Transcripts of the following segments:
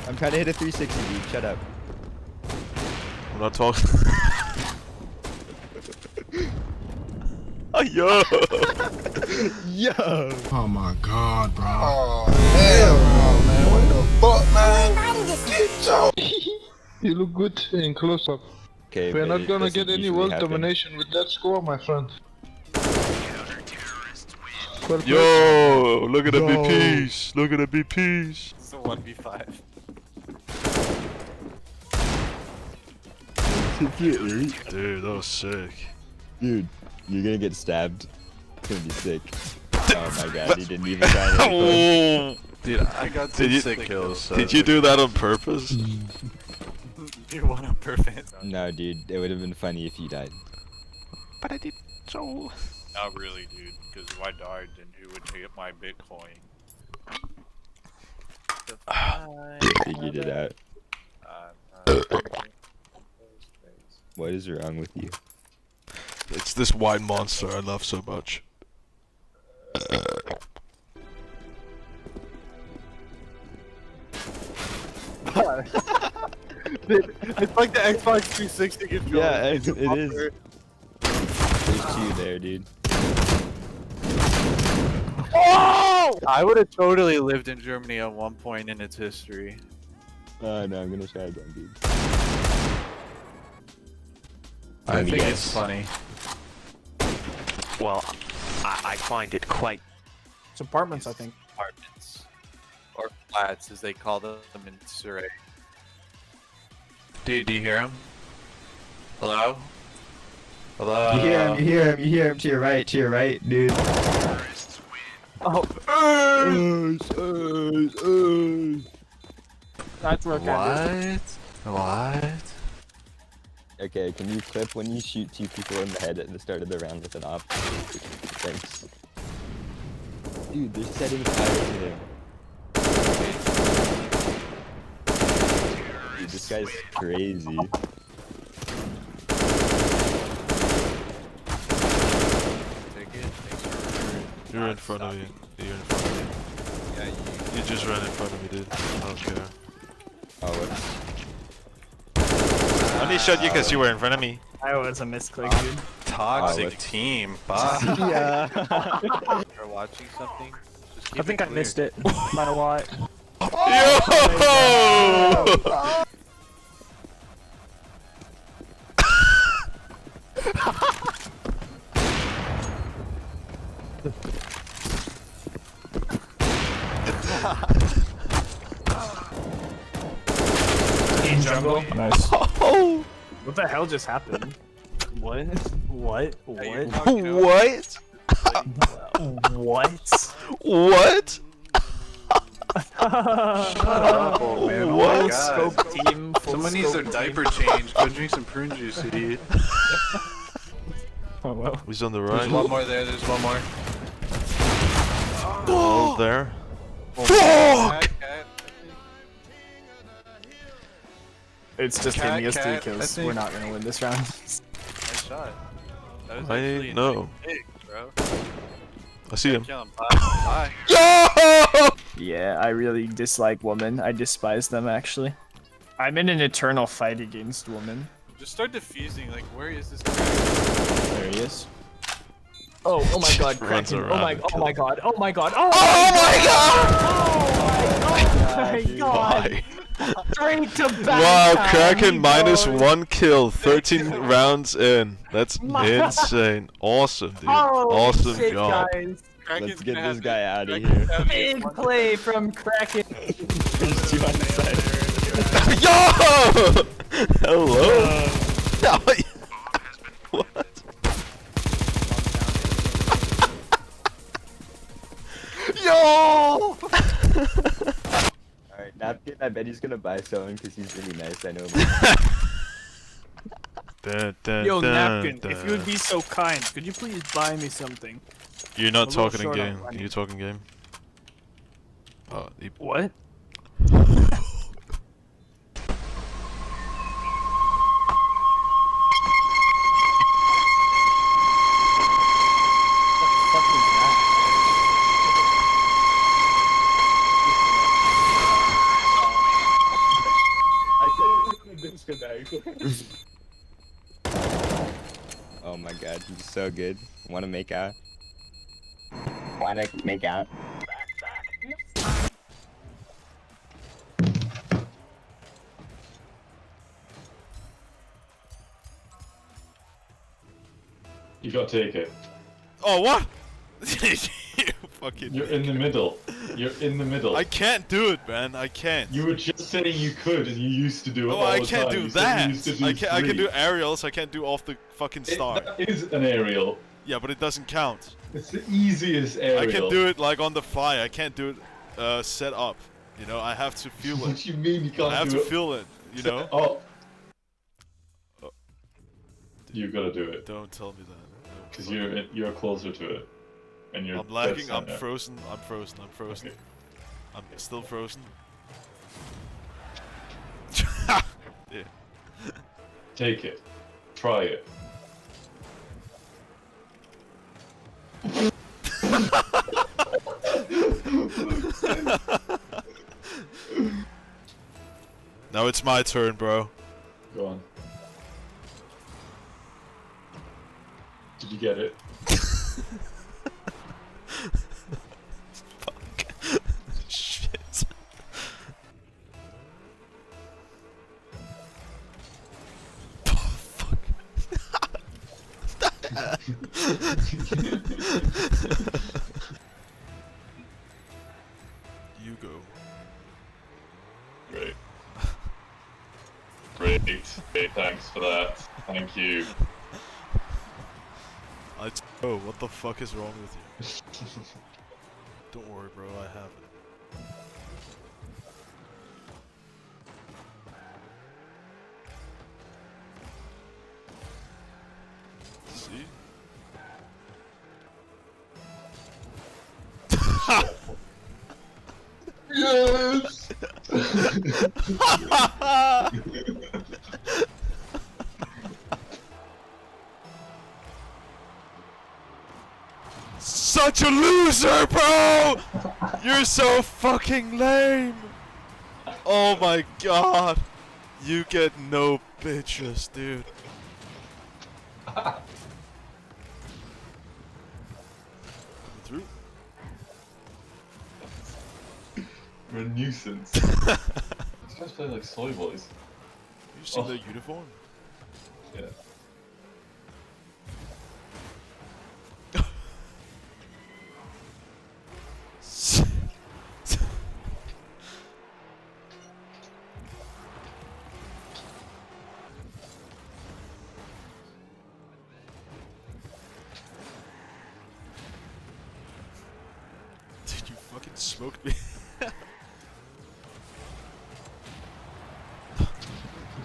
I'm trying to hit a 360, dude. Shut up. I'm not talking. Oh, yo! Yo! Oh my god, bro. Oh, hell no, man. What the fuck, man? You look good in close-up. Okay, We're but not it gonna doesn't get any usually world happen. domination with that score, my friend. Well played. Yo! Look at the Yo. BPs! Look at the BPs! It's a 1v5. Dude, that was sick. Dude, you're gonna get stabbed. It's gonna be sick. Oh my god, he didn't even try to. Oh! Dude, I got Did you- 2 sick kills. So Did you do that on purpose? You won on purpose. No, dude, it would have been funny if you died. But I did so. Not really, dude. Because if I died, then who would get my Bitcoin? Figured it out. What is wrong with you? It's this wine monster I love so much. It's like the Xbox 360 controller. Yeah, it is. There's 2 there, dude. Oh! I would have totally lived in Germany at one point in its history. Oh no, I'm gonna try again, dude. I think guess. it's funny. Well, I find it quite. It's apartments, I think. Apartments. Or flats, as they call them in Surrey. Dude, do you hear him? Hello? Hello? You hear him, you hear him, you hear him to your right, dude. Oh. That's where What? Okay, can you clip when you shoot 2 people in the head at the start of the round with an op? Thanks. Dude, they're setting fire to him. Dude, this guy's crazy. You're in front of me. You're in front of me. Yeah, You just ran in front of me, dude. I don't care. Oh, whoops. I only shot you because you were in front of me. I was a misclick, dude. Toxic Oh, team. Bye. Yeah. You're watching something? Just keep I think I clear. missed it. No matter what. Yo! In jungle. Nice. Oh! What the hell just happened? What? What? Yeah, you're What? talking over- What? What? What? Oh, man. What? Full scope team. Full Someone needs their scope diaper team. changed. Go drink some prune juice, idiot. Oh well. He's on the There's right. one more there. There's one more. Oh, there. Cat, cat. It's just Cat, hitting us cat, because I we're think- not gonna win this round. Nice shot. That was I actually know. big, bro. I see him. Kill him. Bye. Yo! Yeah, I really dislike women. I despise them, actually. I'm in an eternal fight against women. Just start defusing. Like, where is this guy? There he is. Oh my god, Runs Kraken. around and Oh my kills god, oh my god, oh my my god! Why? Straight to back. Wow, Kraken minus 1 kill, 13 rounds in. That's insane. Awesome, dude. Awesome shit, job. guys. Let's get this guy out of here. Big play from Kraken. There's 2 on the side. Yo! Hello? What? Yo! Alright, Napkin, I bet he's gonna buy someone because he's really nice, I know him. Yo, Napkin, if you would be so kind, could you please buy me something? You're not I'm a little talking in short on game. money. Are you talking game? Oh, he... What? good now. Oh my god, he's so good. Wanna make out? Wanna make out? You gotta take it. Oh, what? You fucking. You're in the middle. You're in the middle. I can't do it, man. I can't. You were just saying you could, and you used to do it Oh, all I the can't time. do You said you that. used to do I can do three. aerials. I can't do off the fucking star. That is an aerial. Yeah, but it doesn't count. It's the easiest aerial. I can do it like on the fly. I can't do it set up. You know, I have to feel What it. do you mean you can't I have do to it? feel it. You know. Oh. Oh. You gotta do it. Don't tell me that. No, Because fuck. you're closer to it. And you're I'm lagging. dead I'm center. frozen. I'm frozen. I'm frozen. Okay. I'm still frozen. Yeah. Take it. Try it. Now it's my turn, bro. Go on. Did you get it? Fuck. Shit. Oh, fuck. You go. Great. Great. Great, thanks for that. Thank you. Oh, what the fuck is wrong with you? Don't worry, bro, I have it. See? Yes! Such a loser, bro! You're so fucking lame! Oh my god! You get no bitches, dude. Coming through? You're a nuisance. These guys play like soy boys. You seen Oh. their uniform? Yeah. Dude, you fucking smoked me.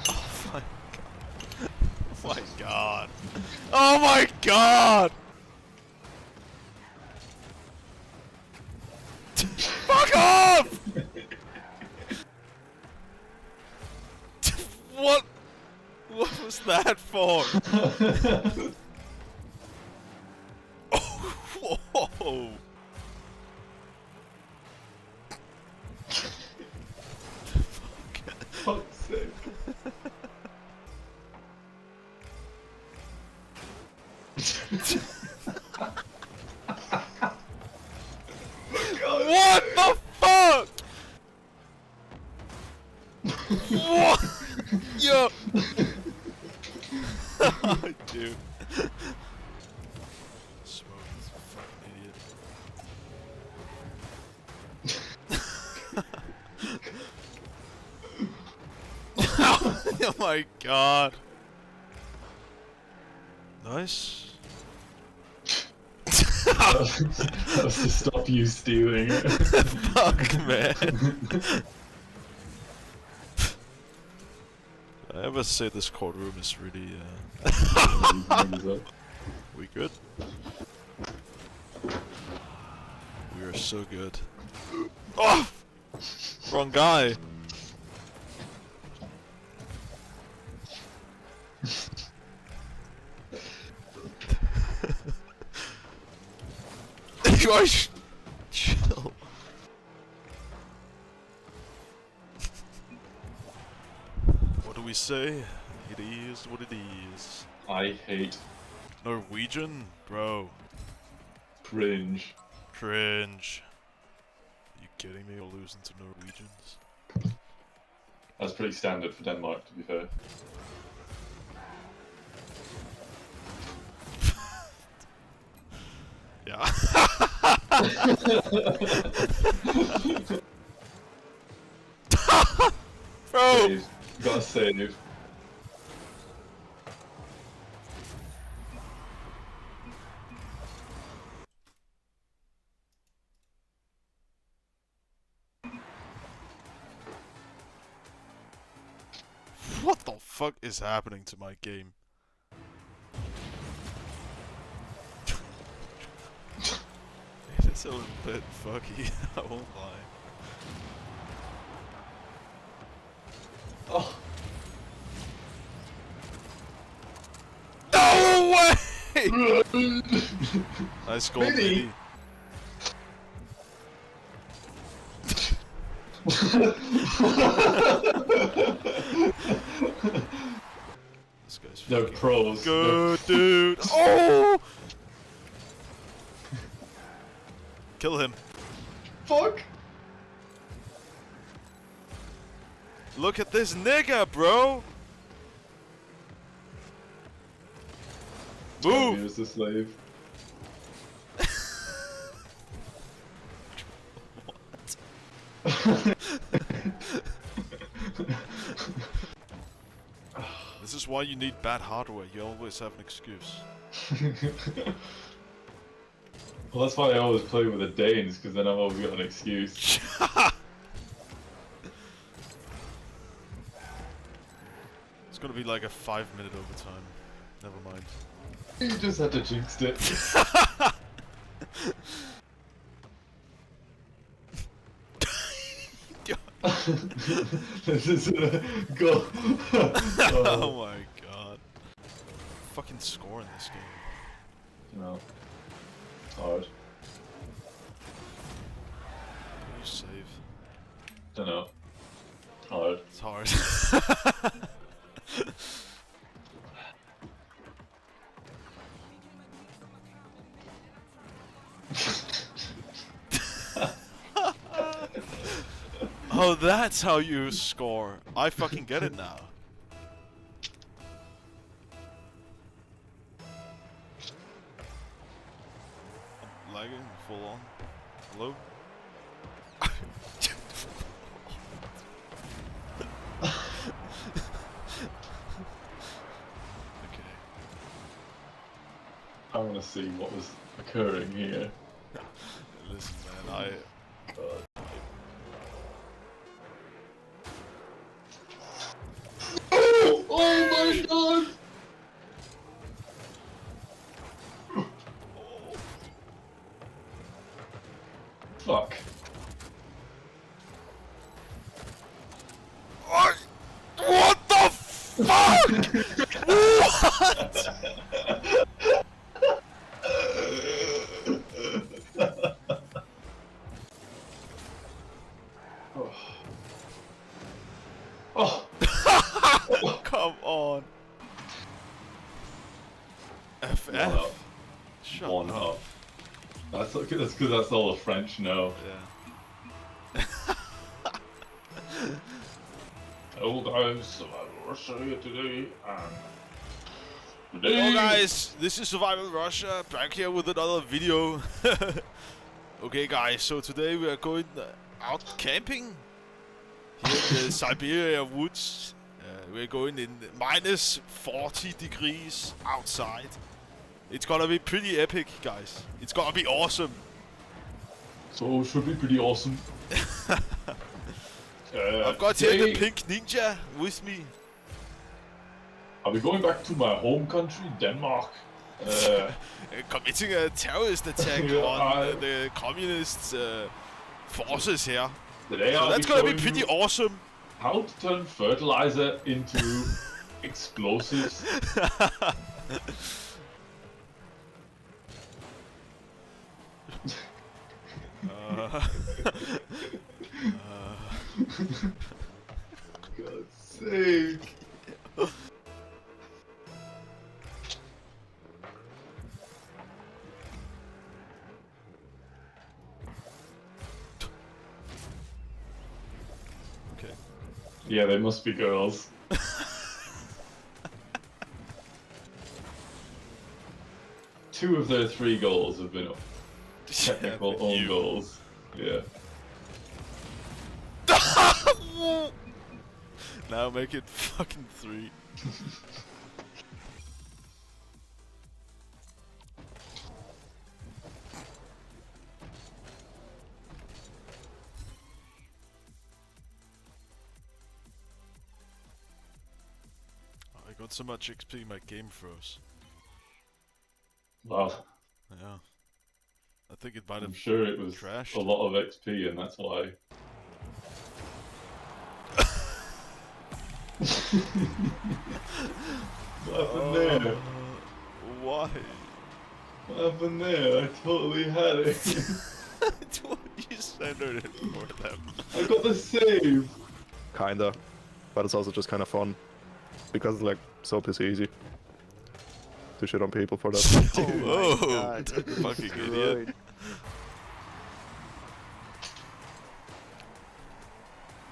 Oh my god. Oh my god. Oh my god! Fuck off! What? What was that for? Oh, whoa. Fuck's sake. What the fuck? What? Yo. Dude. Smoke this fucking idiot. Oh my god. Nice. That was to stop you stealing it. Fuck, man. I ever say this courtroom is really, we good? We are so good. Oh! Wrong guy! Gosh! Chill. What do do we say? It is what it is. I hate Norwegian? Bro. cringe. Cringe. Are you kidding me? We're losing to Norwegians. That's pretty standard for Denmark, to be fair. Yeah. Bro! Save. You gotta save. What the fuck is happening to my game? It is a little bit fucky, I won't lie. Oh, No way! Nice goal, Really? Mini. This guy's they're fucking pros. good, dude. Oh! Kill him. Fuck! Look at this nigga, bro. Move. He was the slave. This is why you need bad hardware. You always have an excuse. Well, that's why I always play with the Danes, because then I've always got an excuse. It's gonna be like a 5-minute overtime. Never mind. You just had to jinx it. This is go. Oh my god. Fucking score in this game. No. Hard. You save. Dunno. Hard. It's hard. Oh, that's how you score. I fucking get it now. I'm lagging full on. Hello? Okay. I want to see what was occurring here. Listen, man, Oh! Oh my god! Fuck. What the fuck? What? Oh! Come on. FF. One up. Shut One up. up. That's okay, that's because that's all the French know. Yeah. Hello guys, Survival Russia here today, and today... Hello guys, this is Survival Russia, back here with another video. Okay guys, so today we are going out camping here in the Siberia woods. We're going in minus 40 degrees outside. It's gonna be pretty epic, guys. It's gonna be awesome. So it should be pretty awesome. I've got here the pink ninja with me. I'll be going back to my home country, Denmark. Committing a terrorist attack Yeah, on the communist forces here. Today So I'll that's be gonna be showing pretty you awesome. how to turn fertilizer into explosives. God's sake. Okay. Yeah, they must be girls. Two of their 3 goals have been technical Yeah, own you. goals. Yeah. Now make it fucking 3. I got so much XP my game froze. Wow. Yeah. I think it might have I'm sure it was crashed. a lot of XP and that's why. What happened there? Why? What happened there? I totally had it. You centered it for them. I got the save! Kinda. But it's also just kind of fun. Because it's like so piss easy. To shit on people for that. Oh, fucking idiot.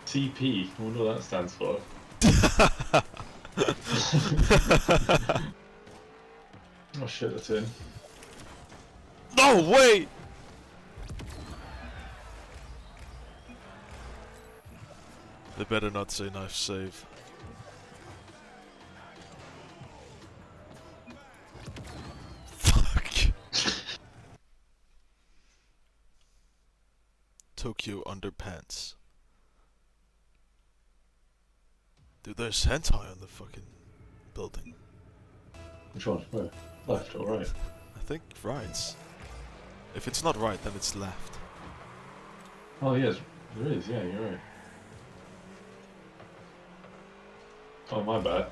TP, I wonder what that stands for. Oh shit, that's in. No way! They better not say knife save. Fuck. Tokyo underpants. Dude, there's hentai on the fucking building. Which one? Where? Left or right? I think right. If it's not right, then it's left. Oh yes, there is, yeah, you're right. Oh, my bad.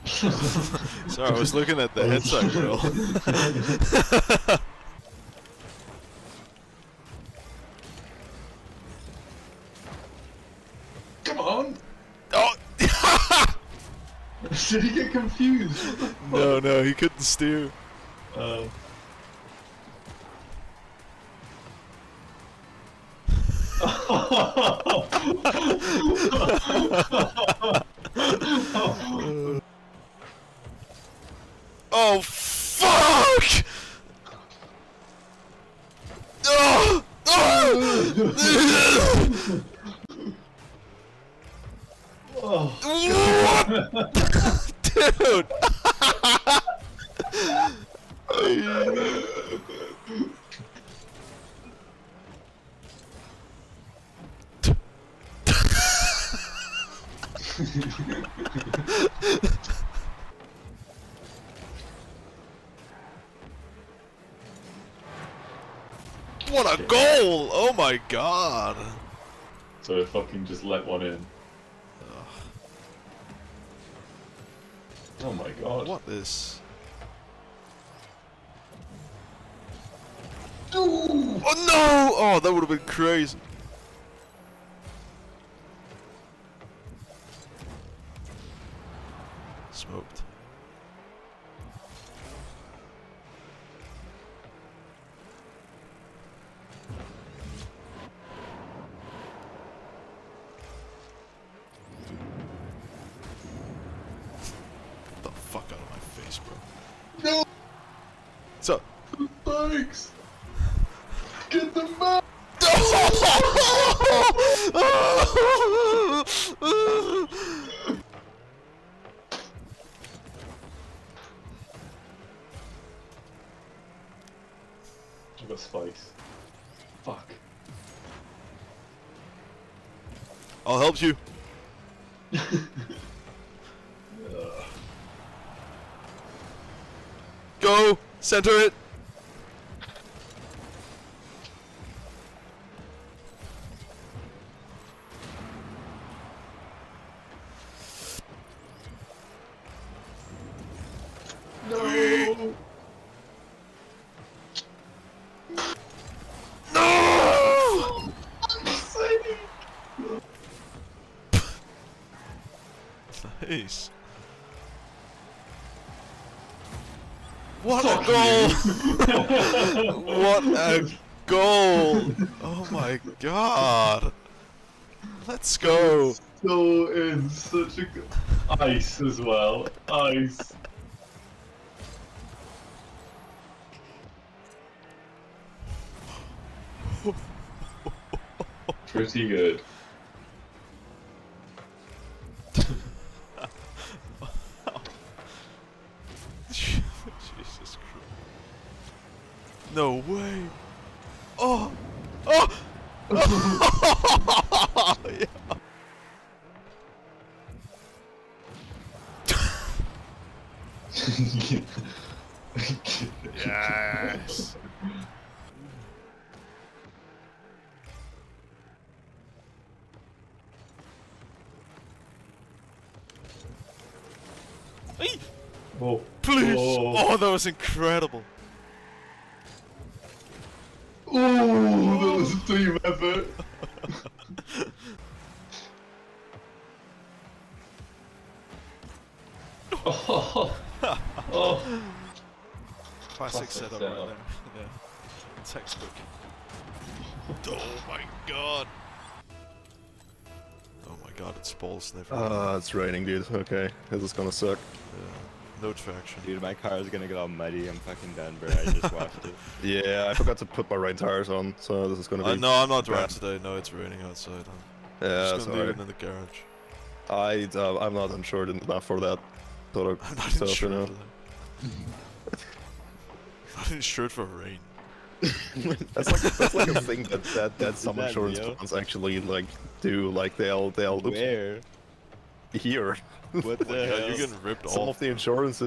Sorry, I was looking at the hentai girl. Come on! Oh! Did he get confused? What the fuck? No, he couldn't steer. Oh, fuck! Oh! Oh. Dude! What a goal! Oh my god! So fucking just let one in. Oh my god. What is? Ooh. Oh no! Oh, that would have been crazy. Smoked. Get the fuck out of my face, bro. No! What's up? Thanks! Get them back! I got spikes. Fuck. I'll help you. Go! Center it! No! No! Nice. What a goal! What a goal! Oh my god! Let's go! So in such a good ice as well. Ice. Pretty good. Jesus Christ. No way! Oh! Oh! Yeah. Yes! Hey! Oh. Please! Oh. Oh, that was incredible! Oh, that was a team effort. Oh. Oh. Classic setup right there. Yeah. Textbook. Oh my god! Oh my god, it's balls never. It's raining, dude. Okay, this is gonna suck. No traction. Dude, my car is gonna get all muddy. I'm fucking done, bro. I just washed it. Yeah, I forgot to put my rain tires on, so this is gonna be. No, I'm not bad. driving today. No, it's raining outside. I'm Yeah, just gonna leave sorry. it in the garage. I'm not insured enough for that sort of I'm not stuff, insured you know. for that. Not insured for rain. That's like a thing that some that insurance real? plans actually like do. Like they'll Where? here. What the Yeah, hell? you're getting ripped Some off. of the insurance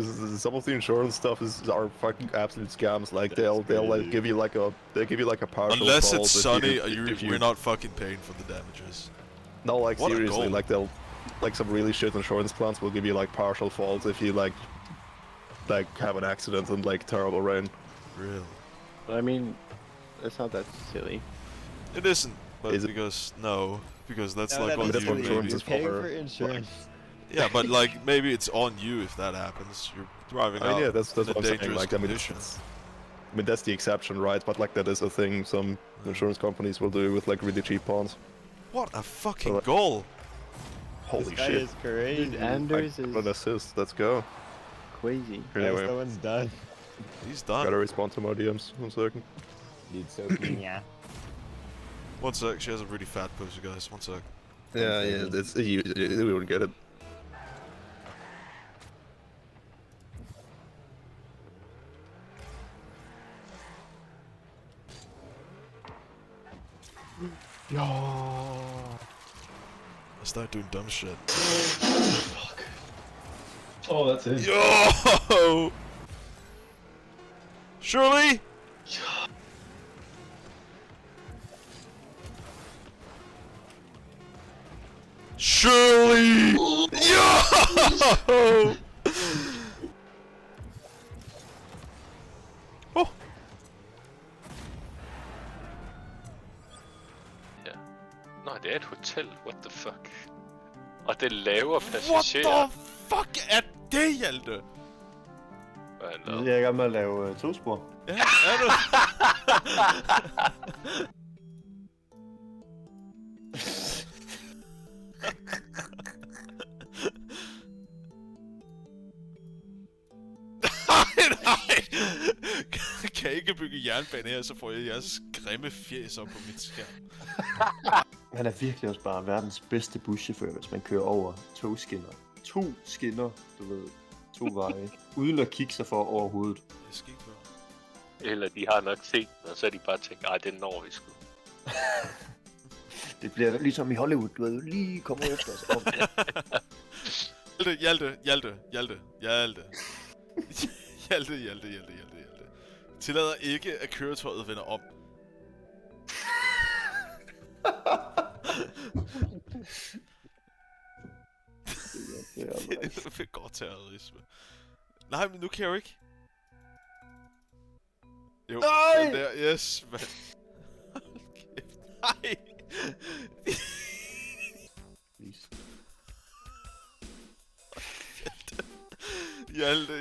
stuff are fucking absolute scams. Like they'll like crazy. give you like a partial Unless fault it's if sunny, if we're not fucking paying for the damages. No, like What a seriously, goal. like like some really shit insurance plans will give you like partial faults if you like have an accident in like terrible rain. Really? I mean, that's not that silly. It isn't, but Is it? because that's No, like that on is that's you. what silly. insurance Maybe. You're is paying for, for insurance. Yeah, but like maybe it's on you if that happens. You're driving I mean, out yeah, that's in what a I'm saying. dangerous Like, I mean, condition. that's the exception, right? But like that is a thing some insurance companies will do with like really cheap bonds. What a fucking So, goal! Holy This guy shit! is crazy. Dude, Anders An is assist. Let's go. crazy. Anyway, No one's done. He's done. gotta respond to my DMs. 1 second. Dude, Sophie, yeah. One sec, she has a really fat pussy, guys. 1 sec. Yeah, it's you wouldn't get it. I start doing dumb shit. Fuck. Oh, that's it. Yo! Shirley! Shirley! Yo! Oh! Nå, det er et hotel. What the fuck? Og det laver What passagerer. the fuck er det, Hjalte? Hvad er han lavet? Jeg er i gang med at lave tospor. Ja, er du? Nej! Kan I ikke bygge jernbane her, så får jeg jeres grimme fjes op på mit skærm. Han er virkelig også bare verdens bedste buschauffør, hvis man kører over togskinner. 2 skinner, du ved. 2 veje. Uden at kigge sig for over hovedet. Det skal ikke være. Eller de har nok set den, og så er de bare tænkt, ej, det når vi sgu. Det bliver ligesom i Hollywood, du ved, lige kommer efter os. Hjalte. Tillader ikke, at køretøjet vender om. Det er godt terrorisme. Nej, men nu kan jeg jo ikke. Jo, Nej! den der, yes, mand. Hold kæft, nej!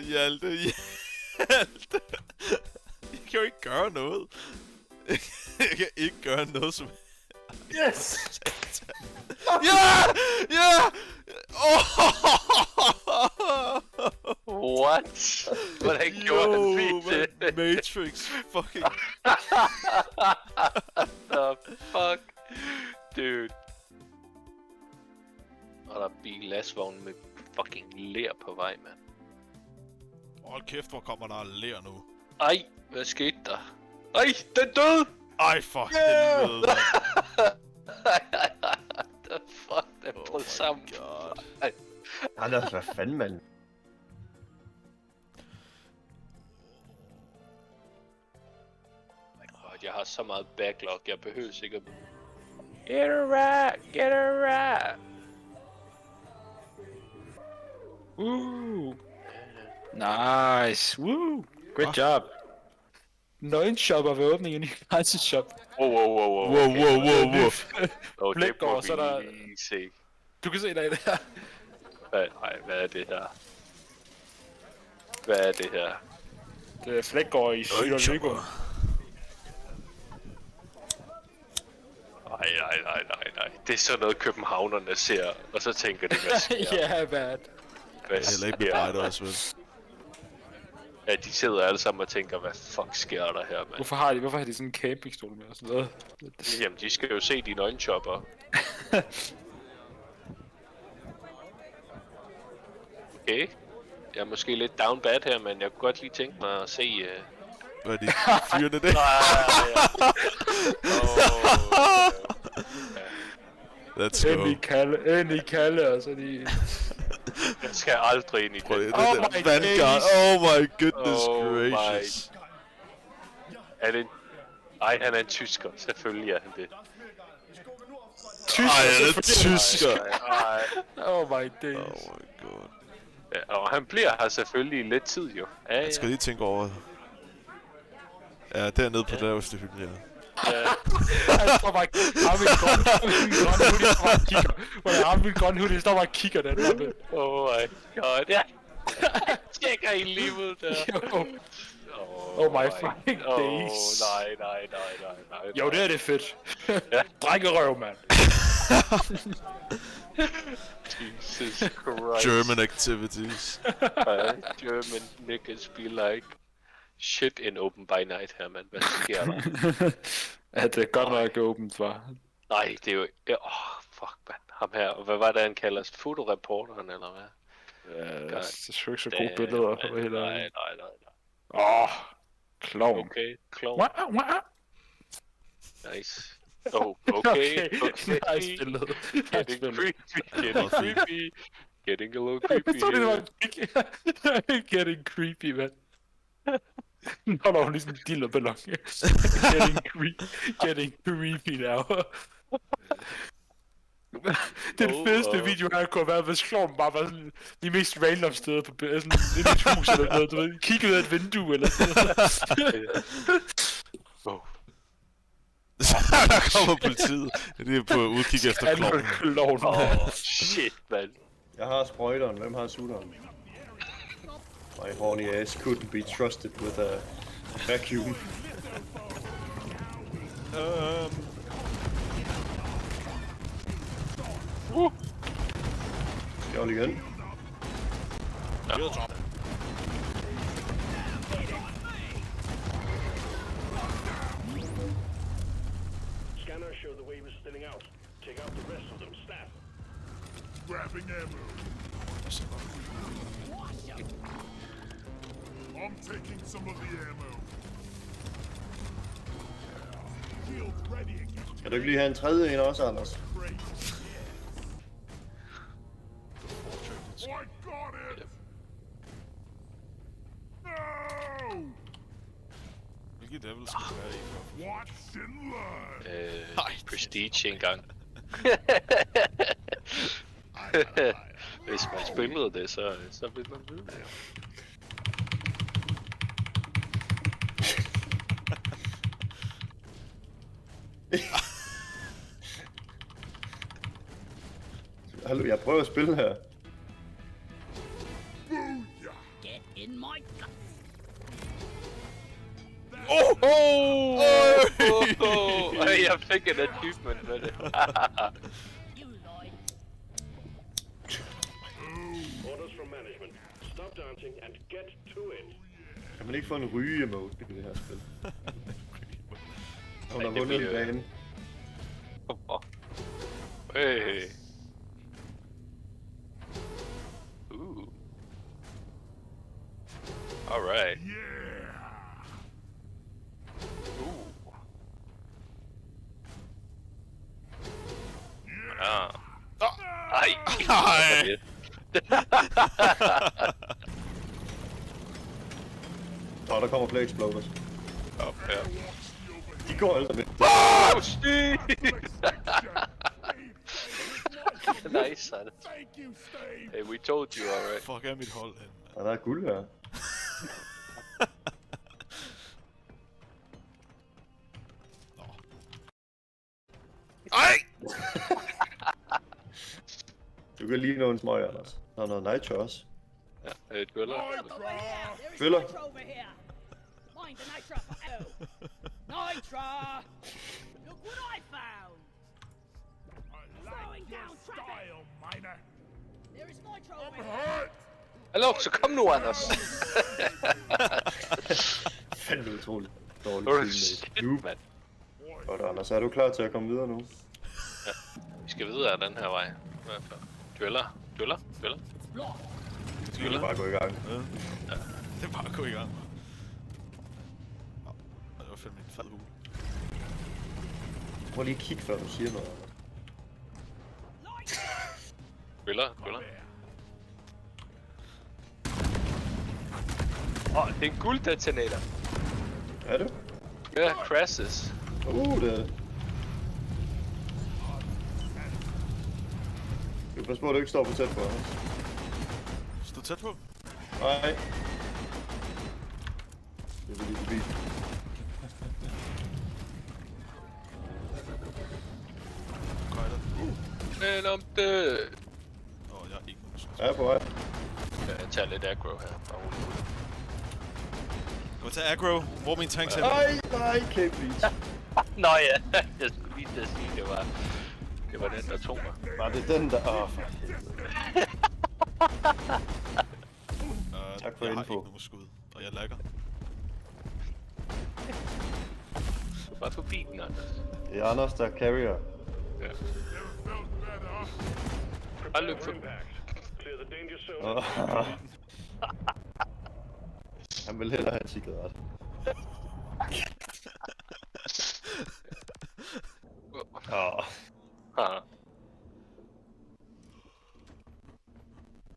Hjalte. Jeg kan jo ikke gøre noget. Jeg kan ikke gøre noget som... Yes! Ja! Ja! What? Hvordan gjorde han lige det? Matrix fucking... The fuck? Dude. Og der er bil-lastvogn med fucking ler på vej, mand. Hold kæft, hvor kommer der ler nu. Ej, hvad skete der? Ej, den døde! Ej, for helvede, mand. The fuck, den brød sammen. God. Anders, hvad fanden, mand? Jeg har så meget backlog, jeg behøver sikkert... Get a rat! Get a rat! Woo! Nice! Woo! Great job! Nøgenshop er ved åbning i en ny grænse-shop. Wow. Det må så der... vi lige se. Du kan se dig i det her. Hvad er det her? Hvad er det her? Det er Flækgaard i Sydlego. Nej. Det er sådan noget københavnerne ser, og så tænker de, hvad sker? Ja, hvad? Hvad sker der også, vel? Ja, de sidder alle sammen og tænker, hvad fuck sker der her, mand? Hvorfor har de sådan en campingstol med og sådan noget? Jamen, de skal jo se dine øjenchopper. Okay. Jeg er måske lidt down bad her, men jeg kunne godt lige tænke mig at se... Hvad er de fyrene det? Let's go. Ind i Kalle, og så de... Jeg skal aldrig ind i det. Vanguard. Oh my goodness gracious. Er det en... Ej, han er en tysker. Selvfølgelig er han det. Ej, han er tysker. Oh my days. Oh my god. Ja, og han bliver her selvfølgelig i lidt tid, jo. Ja. Jeg skal lige tænke over det. Ja, dernede på det laveste hylde, ja. Han står bare ham med grøn hoodie, står bare og kigger den der. Oh my god, ja. Tjekker i livet der. Oh my fucking days. Nej. Jo, det er det fedt. Drengerøv, mand. Jesus Christ. German activities. German niggas be like shit in open by night her, mand. Hvad sker der? Ja, det er godt nok åbent, var. Nej, det er jo... fuck, mand. Ham her. Og hvad var det, han kalder sig? Fotoreporteren, eller hvad? Ja, det er sgu ikke så gode billeder. Nej. Klovn. Okay, klovn. Nice. Oh, okay. Nice billede. Getting a little creepy here. Getting creepy, man. Nå, der var ligesom en dillerballon. Getting creepy now. Den fedeste video her kunne have været, hvis klovnen bare var sådan de mest random steder på sådan et hus eller noget, du ved, kiggede ud af et vindue eller sådan noget. Der kommer politiet. Det er på udkig efter klovnen. Shit, man. Jeg har sprøjteren. Hvem har sutteren? My horny ass couldn't be trusted with a vacuum. Skjold igen. Scanner showed the wave is thinning out. Take out the rest of them, staff. Grabbing ammo. I'm taking some of the ammo. Shield ready again. Kan du ikke lige have en tredje en også, Anders? I got it! No! Hvilket level skal det være i? Watch and learn! Prestige engang. Hvis man spillede det, så vil man vide det. Hallo, jeg prøver at spille her. Get in my gut! Jeg fik en achievement med det. Orders from management. Stop dancing and get to it. Kan man ikke få en ryge-emote i det her spil? Hun har vundet en bane. Hey. All right. Ej. Der kommer flere exploders. Ja. De går altså med. Nice, son. Hey, we told you alright. Fuck er mit hold hen. Og der er guld her. Ej! Du kan lige nå en smøg, Anders. Der er noget nitro også. Ja, et bøller. Bøller? Hallo, så kom nu, Anders. Fandme utroligt. Dårligt teammate. Godt, Anders. Er du klar til at komme videre nu? Ja, vi skal videre af den her vej. I hvert fald. Dweller. Det er bare gå i gang. Ja. Det er bare at gå i gang. Det var fandme en fed hul. Prøv lige at kigge, før du siger noget. Dweller. Det er en gulddetonator. Er det? Ja, crashes. Det er det. Du pas på, at du ikke står for tæt på, Anders. Stå tæt på. Nej. Det er lige forbi. Men om det... Jeg er ikke nogen. Jeg er på vej. Jeg tager lidt aggro her. Gå til aggro. Hvor er min tanks hen? Nej, okay, please. Nå ja, jeg skulle lige til at sige, det var den, der tog mig. Var det den, der... for Tak for jeg info. har ikke nogen skud, og jeg lagger. Du er bare forbi den, Anders. Det er Anders, der carrier. Ja. Prepare for impact. Clear the danger zone. Han vil hellere have en cigaret.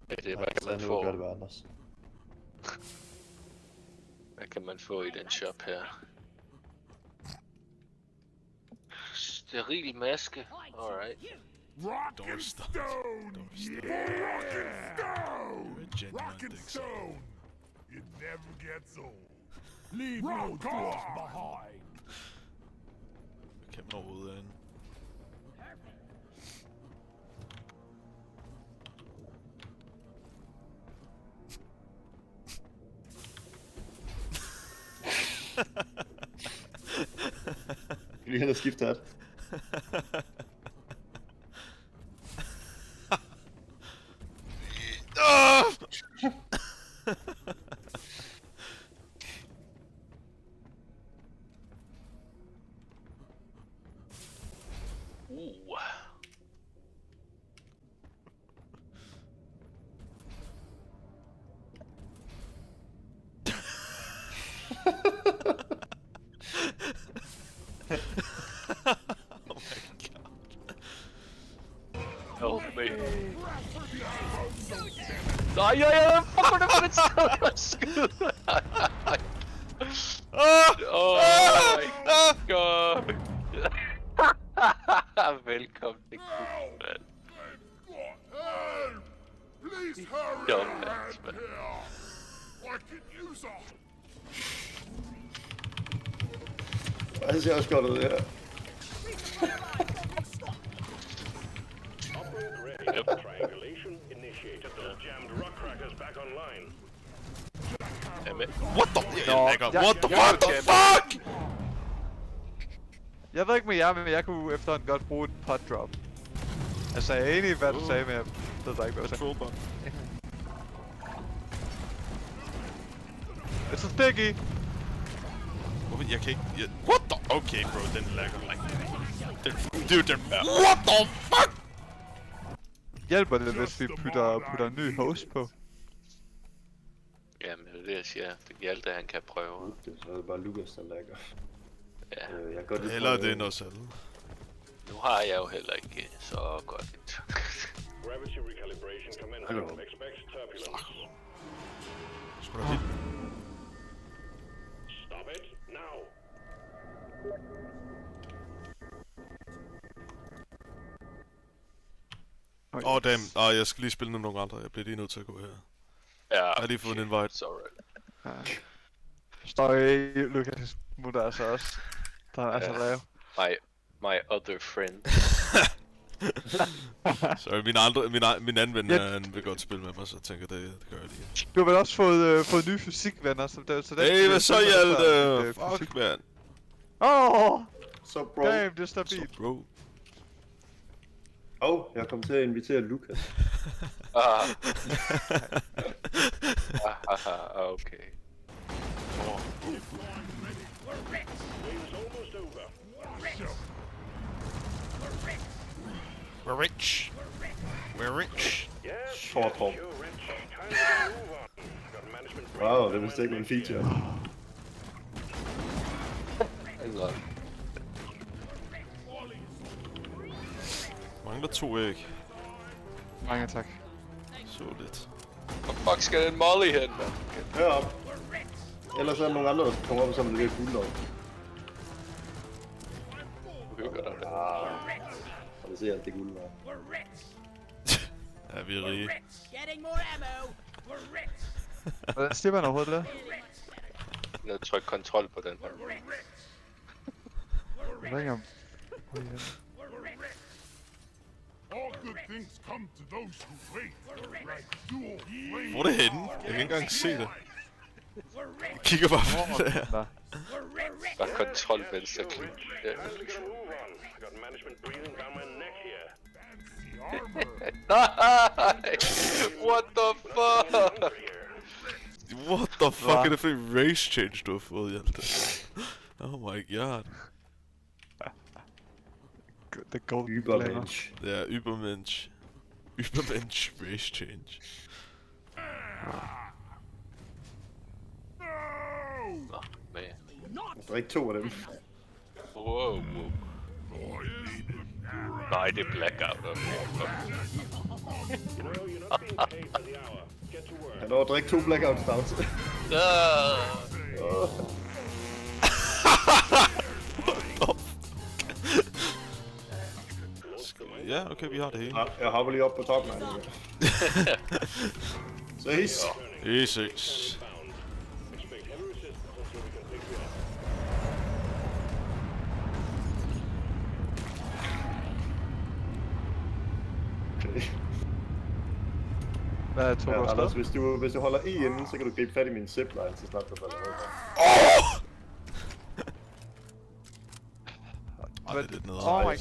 Det er, hvad kan man få? Gør det bare, Anders. Hvad kan man få i den shop her? Steril maske. Alright. Rock and stone! Rock and stone! Rock and stone! It never gets old. Leave no dross behind. Hvad kan man overhovedet ind? Lige hen og skifte hat. Help me. Nej, fuck det for et skud. Oh my god. Velkommen til klubben. Please hurry! Dumbass, man. I can use all. Det ser også godt ud, ja. Upgrade ready. Triangulation initiated. Those jammed rock crackers back online. What the? What the fuck? Jeg ved ikke med jer, men jeg kunne efterhånden godt bruge et pot drop. Altså, jeg er enig i, hvad du sagde, men jeg ved bare ikke, hvad du sagde. It's a sticky! Jeg kan ikke... What the? Okay, bro, den lagger like... Dude, what the fuck? Hjælper det, hvis vi putter en ny host på? Jamen, det er det, jeg siger. Det er alt det, han kan prøve. Det er så bare Lukas, der lagger. Ja. Jeg godt Eller det er noget selv. Nu har jeg jo heller ikke så godt et... Gravity recalibration commencing. Expect turbulence. Sgu da helt... Stop it now. Damn. Jeg skal lige spille med nogle andre. Jeg bliver lige nødt til at gå her. Ja. Jeg har lige fået en invite. Sorry. Står i Lukas mutter altså også. Der er altså lav. My other friend. Sorry, min anden ven, han vil godt spille med mig, så jeg tænker, det gør jeg lige. Du har vel også fået nye fysikvenner, så det Hey, hvad så, Hjalte? Fuck, man. Så bro. Damn, det er stabilt. Så bro. Jeg kom til at invitere Lukas. Okay. We're rich. We're rich. Short hop. Wow, det vist ikke en feature. Mangler 2 æg. Mange tak. Så lidt. Hvor fuck skal den molly hen, mand? Herop. Ellers er der nogle andre, der kommer op, som er lidt guld op. Og det ser alt det guld der. Ja, vi er rige. Hvordan slipper han overhovedet det? Jeg trykker kontrol på den her. Jeg ved ikke om... All good things come to those who wait. Like dual flame. Hvor er det henne? Jeg kan ikke engang se det. Jeg kigger bare på det her. Bare kontrol venstre klik. Nej! What the fuck? What the fuck er det for en race change, du har fået, Hjalte? Oh my god. The golden Übermensch. Ja, Übermensch. Übermensch race change. Nå, man. Der er ikke 2 af dem. Wow. Nej, det er blackout. Han når at drikke 2 blackout stouts. Ja, okay, vi har det hele. Jeg hopper lige op på toppen af det. Ses. Vi ses. Hvad er to Anders, hvis du holder E inden, så kan du gribe fat i min zipline, så snart du falder ned. Det er lidt nede. Oh my...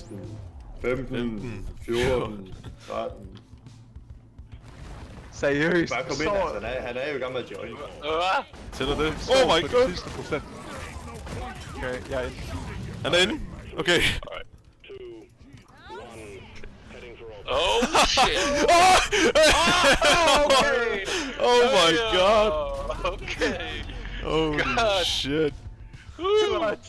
15, 14, 13. Seriøst? Bare kom ind, altså. Han er jo i gang med at join. Tæller det? Oh my god! Okay, jeg er inde. Han er inde? Okay. Oh shit! Okay! Oh my god! Okay! Holy shit! Too much!